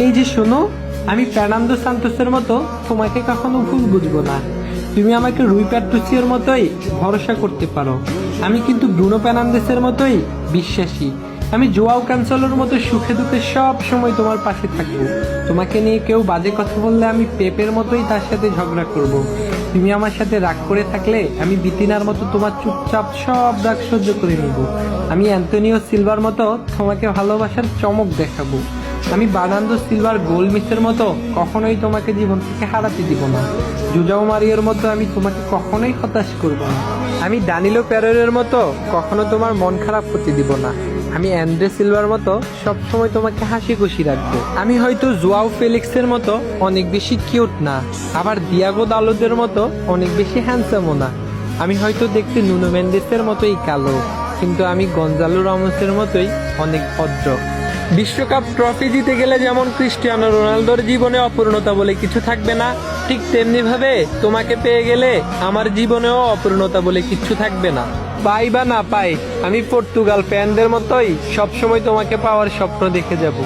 এই যে শোনো, আমি ফের্নান্দো সান্তোসের মতো তোমাকে কখনো ভুল বুঝবো না। তুমি আমাকে রুই প্যাট্রিসিওর মতোই ভরসা করতে পারো। আমি কিন্তু ব্রুনো ফের্নান্দেসের মতোই বিশ্বাসী। আমি জোয়াও ক্যানসেলোর মতো সুখে দুঃখে সব সময় তোমার পাশে থাকবো। তোমাকে নিয়ে কেউ বাজে কথা বললে আমি পেপের মতোই তার সাথে ঝগড়া করব। তুমি আমার সাথে রাগ করে থাকলে আমি বিতিনার মতো তোমার চুপচাপ সব রাগ সহ্য করে নিব। আমি অ্যান্টনিও সিলভার মতো তোমাকে ভালোবাসার চমক দেখাবো। আমি বার্নার্ডো সিলভার গোল মিসের মতো কখনোই তোমাকে জীবন থেকে হারাতে দিব না। জুজাও মারিওর মতো আমি তোমাকে কখনোই হতাশ করব না। আমি দানিলো পেরেরের মতো কখনো তোমার মন খারাপ করতে দিব না। আমি অ্যান্ড্রে সিলভার মতো সবসময় তোমাকে হাসি খুশি রাখবো। আমি হয়তো জোয়াও ফেলিক্সের মতো অনেক বেশি কিউট না, আবার দিয়াগো দালোদের মতো অনেক বেশি হ্যান্ডসামও না। আমি হয়তো দেখতে নুনো মেন্ডেসের মতোই কালো, কিন্তু আমি গঞ্জালো রামোসের মতোই অনেক ভদ্র। বিশ্বকাপ ট্রফি জিতে গেলে যেমন ক্রিস্টিয়ানো রোনালদোর জীবনে অপূর্ণতা বলে কিছু থাকবে না, ঠিক তেমনি ভাবে তোমাকে পেয়ে গেলে আমার জীবনেও অপূর্ণতা বলে কিছু থাকবে না। পাই বা না পাই, আমি পর্তুগাল ফ্যানদের মতোই সবসময় তোমাকে পাওয়ার স্বপ্ন দেখে যাব।